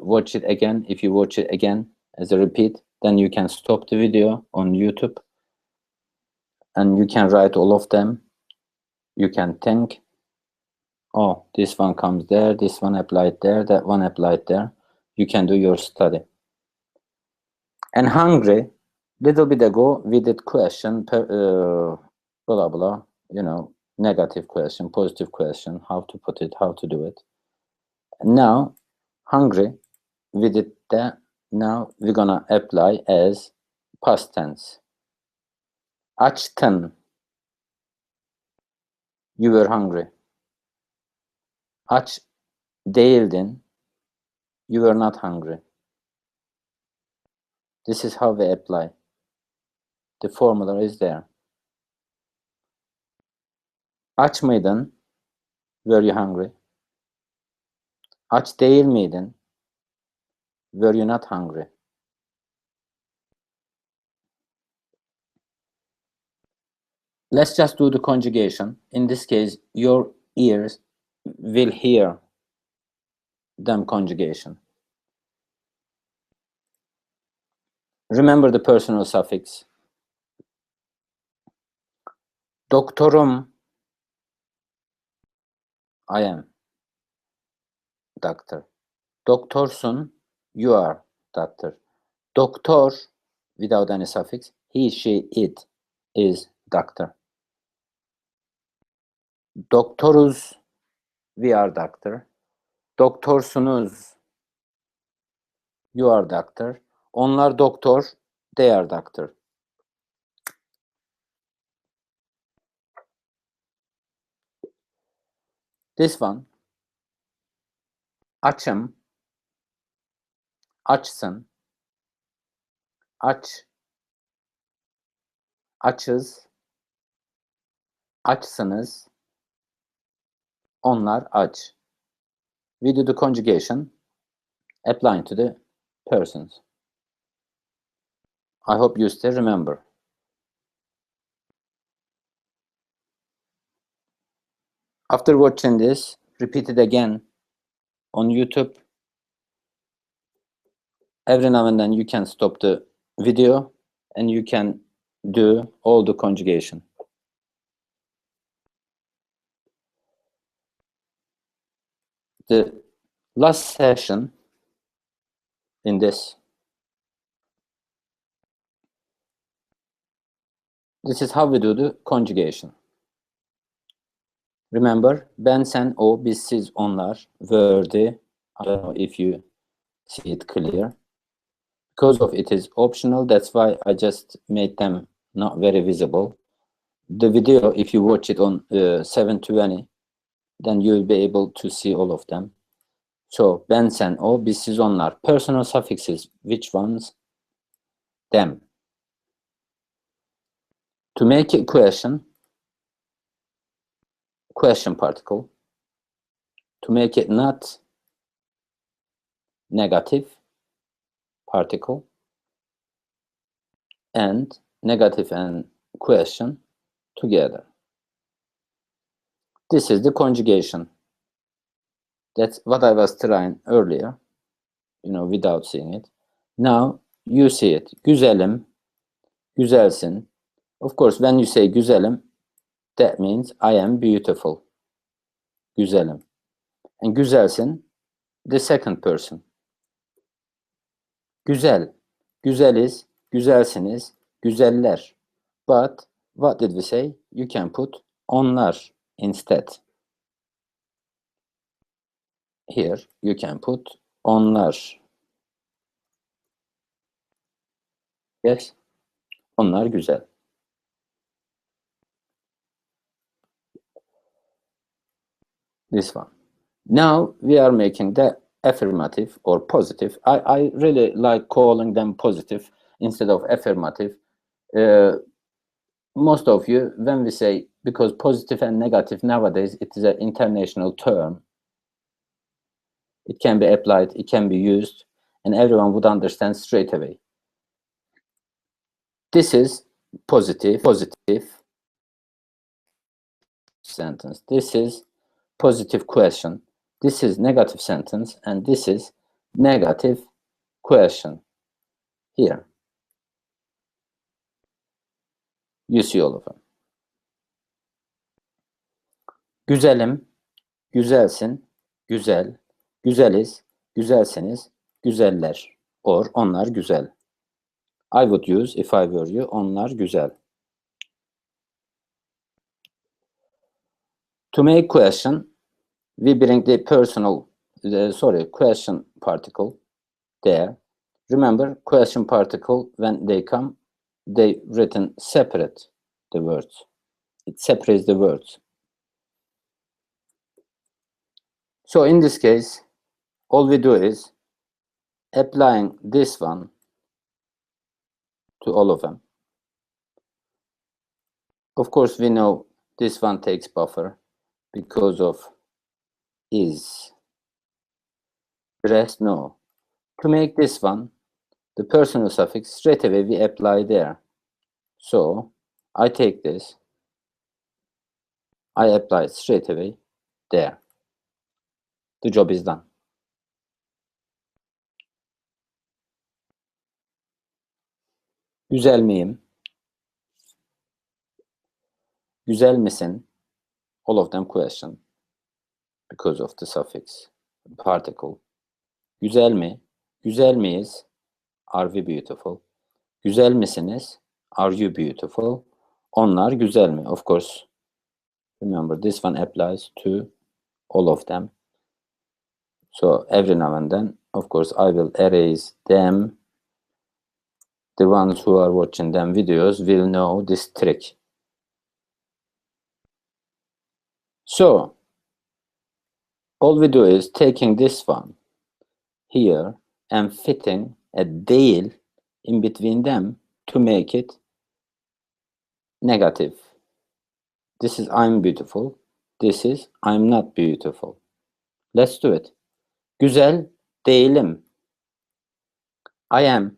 watch it again, if you watch it again as a repeat, then you can stop the video on YouTube and you can write all of them. You can think, oh, this one comes there, this one applied there, that one applied there. You can do your study. And hungry, little bit ago we did question, blah, blah, you know, negative question, positive question, how to put it, how to do it. And now, hungry, we did that. Now we're gonna apply as past tense. Açtın. You were hungry. Aç değildin. You were not hungry. This is how we apply. The formula is there. Aç mıydın? Were you hungry? Aç değil miydin? Were you not hungry? Let's just do the conjugation. In this case, your ears will hear them conjugation. Remember the personal suffix. Doktorum. I am doctor. Doktorsun. You are doctor. Doktor, without any suffix. He, she, it is doctor. Doktoruz. We are doctor. Doktorsunuz. You are doctor. Onlar doktor. They are doctor. This one. Açım. Açsın. Aç. Açız. Açsınız. Onlar aç. We do the conjugation applying to the persons. I hope you still remember. After watching this, repeat it again on YouTube. Every now and then you can stop the video and you can do all the conjugation. The last session in this is how we do the conjugation. Remember, ben, sen, o, biz, siz, onlar, were, I don't know if you see it clear. Because of it is optional, that's why I just made them not very visible. The video, if you watch it on 720, then you'll be able to see all of them. So, ben, sen, o, biz, siz, onlar. Personal suffixes, which ones? Them. To make a question particle. To make it not negative particle. And negative and question together. This is the conjugation. That's what I was trying earlier, you know, without seeing it. Now you see it. Güzelim, güzelsin. Of course, when you say güzelim, that means I am beautiful. Güzelim. And güzelsin, the second person. Güzel, güzeliz, güzelsiniz, güzeller. But what did we say? You can put onlar instead. Here you can put onlar. Yes, onlar güzel. This one. Now we are making the affirmative or positive. I really like calling them positive instead of affirmative. Most of you, when we say, because positive and negative nowadays, it is an international term. It can be applied, it can be used, and everyone would understand straight away. This is positive sentence. This is positive question. This is negative sentence, and this is negative question. Here. You see all of them. Güzelim, güzelsin, güzel, güzeliz, güzelsiniz, güzeller. Or onlar güzel. I would use, if I were you, onlar güzel. To make question, we bring the question particle there. Remember, question particle, when they come, they written separate the words. It separates the words. So in this case, all we do is applying this one to all of them. Of course, we know this one takes buffer because of is. Rest, no. To make this one, the personal suffix, straight away we apply there. So I take this, I apply it straight away there. The job is done. Güzel miyim? Güzel misin? All of them question because of the suffix particle. Güzel mi? Güzel miyiz? Are we beautiful? Güzel misiniz? Are you beautiful? Onlar güzel mi? Of course, remember this one applies to all of them. So every now and then, of course, I will erase them. The ones who are watching them videos will know this trick. So all we do is taking this one here and fitting a değil in between them to make it negative. This is I'm beautiful. This is I'm not beautiful. Let's do it. Güzel değilim. I am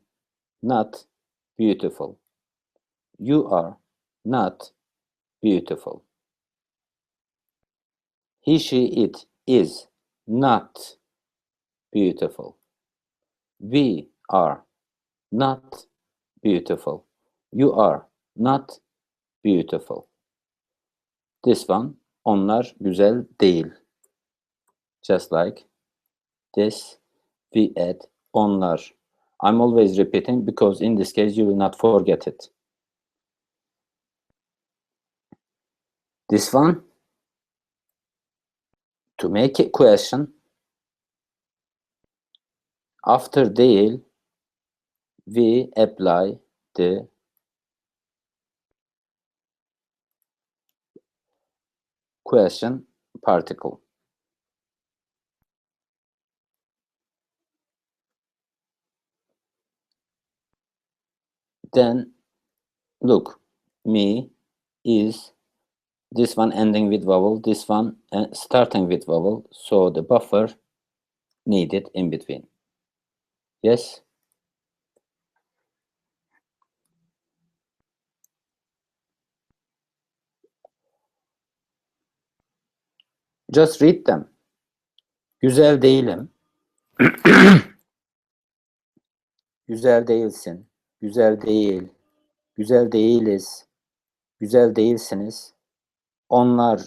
not beautiful. You are not beautiful. He, she, it is not beautiful. We are not beautiful. You are not beautiful. This one, onlar güzel değil. Just like this, we add onlar. I'm always repeating because in this case you will not forget it. This one, to make a question, after değil, we apply the question particle. Then look, me is this one ending with vowel, this one starting with vowel, so the buffer needed in between. Yes? Just read them. Güzel değilim. Güzel değilsin. Güzel değil. Güzel değiliz. Güzel değilsiniz. Onlar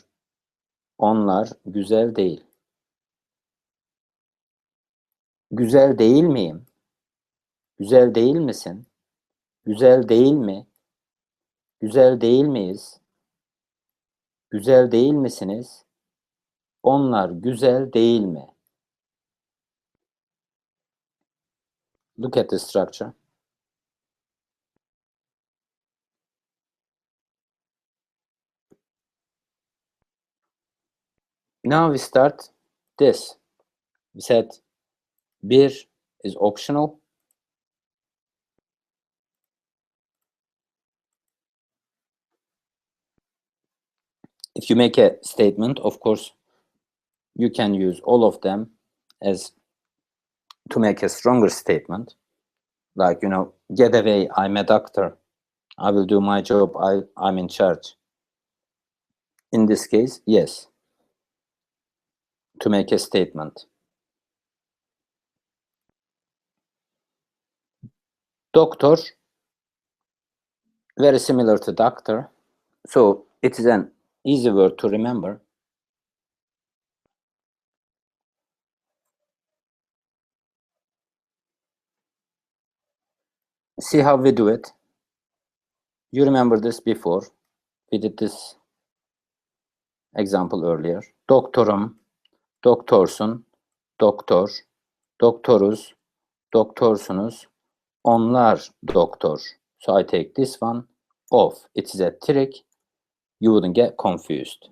güzel değil. Güzel değil miyim? Güzel değil misin? Güzel değil mi? Güzel değil miyiz? Güzel değil misiniz? Onlar güzel değil mi? Look at the structure. Now we start this. We said bir is optional. If you make a statement, of course, you can use all of them as to make a stronger statement, like, get away, I'm a doctor, I will do my job, I'm in charge. In this case, yes, to make a statement. Doctor, very similar to doctor, so it is an easy word to remember. See how we do it. You remember this before. We did this example earlier. Doktorum, doktorsun, doktor, doktoruz, doktorsunuz, onlar doktor. So I take this one off. It is a trick. You wouldn't get confused.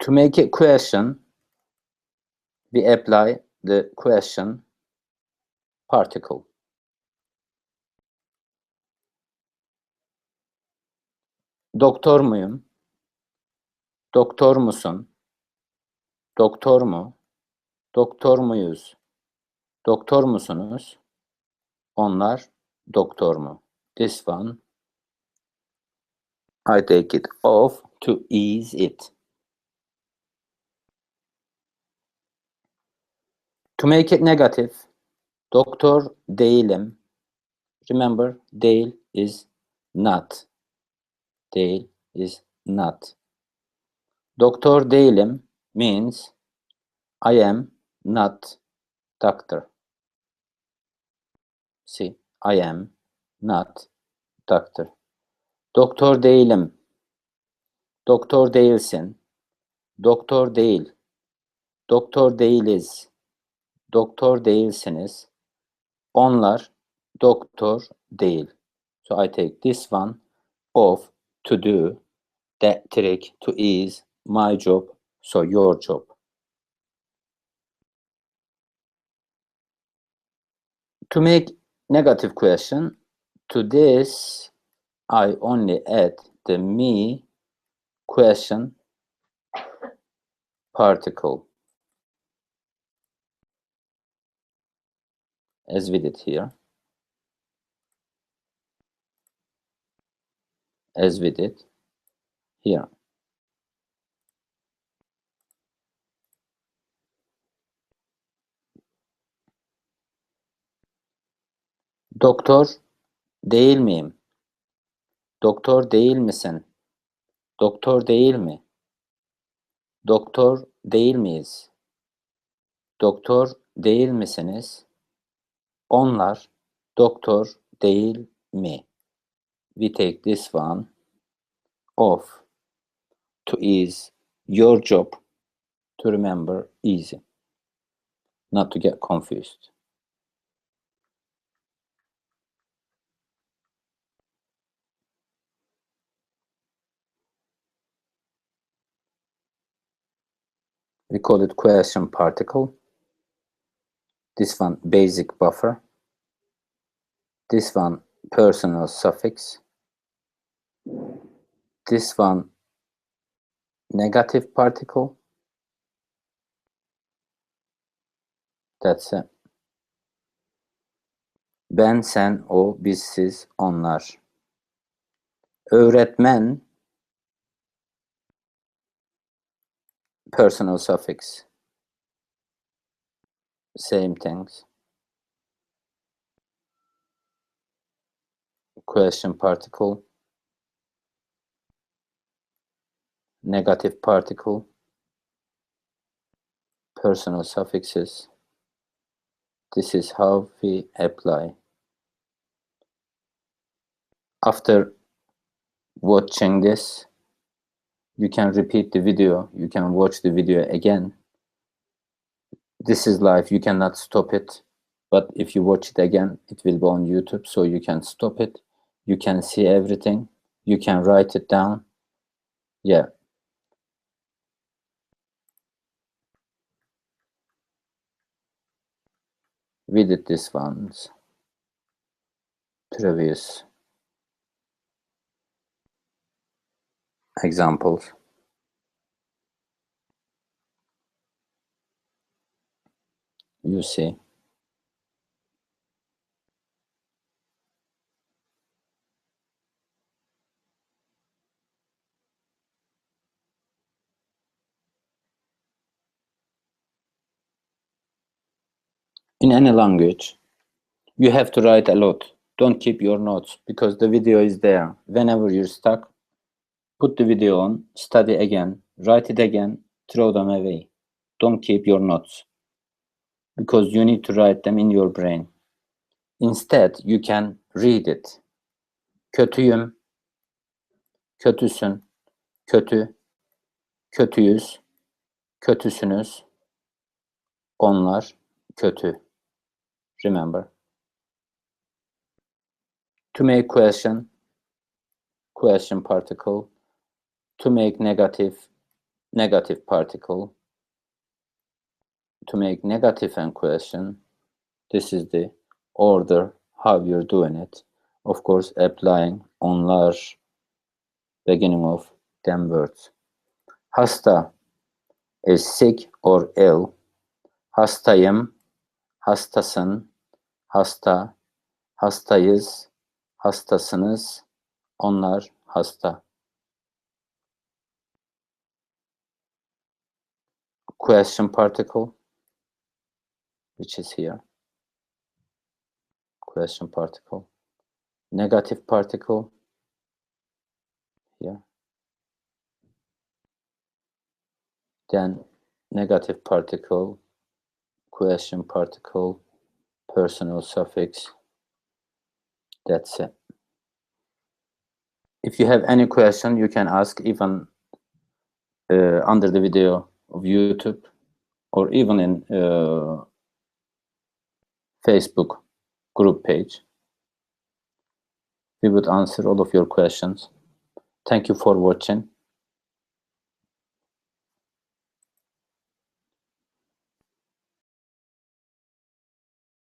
To make a question, we apply the question particle. Doktor muyum? Doktor musun? Doktor mu? Doktor muyuz? Doktor musunuz? Onlar doktor mu? This one, I take it off to ease it. To make it negative, doktor değilim. Remember, değil is not. Değil is not. Doktor değilim means I am not doctor. See, I am not doctor. Doktor değilim. Doktor değilsin. Doktor değil. Doktor değiliz. Doktor değilsiniz. Onlar doktor değil. So I take this one off to do that trick to ease my job, so your job. To make negative question, to this I only add the me question particle, as we did here, as we did here. Doktor değil miyim? Doktor değil misin? Doktor değil mi? Doktor değil miyiz? Doktor değil misiniz? Onlar doktor değil mi? We take this one off to ease your job, to remember easy, not to get confused. We call it question particle. This one basic buffer. This one personal suffix. This one negative particle. That's it. Ben, sen, o, biz, siz, onlar. Öğretmen personal suffix. Same things. Question particle. Negative particle. Personal suffixes. This is how we apply. After watching this, you can repeat the video, you can watch the video again. This is live, you cannot stop it, but if you watch it again, it will be on YouTube, so you can stop it, you can see everything, you can write it down. Yeah. We did this ones, previous examples. You see. In any language, you have to write a lot. Don't keep your notes because the video is there. Whenever you're stuck, put the video on, study again, write it again, throw them away. Don't keep your notes because you need to write them in your brain. Instead, you can read it. Kötüyüm, kötüsün, kötü, kötüyüz, kötüsünüz, onlar, kötü. Remember. To make question, question particle. To make negative, negative particle. To make negative and question, this is the order how you're doing it. Of course, applying onlar, beginning of them words. Hasta is sick or ill. Hastayım, hastasın, hasta, hastayız, hastasınız, onlar hasta. Question particle, which is here. Question particle. Negative particle, here. Then negative particle, question particle, personal suffix. That's it. If you have any question, you can ask even under the video of YouTube or even in Facebook group page. We would answer all of your questions. Thank you for watching.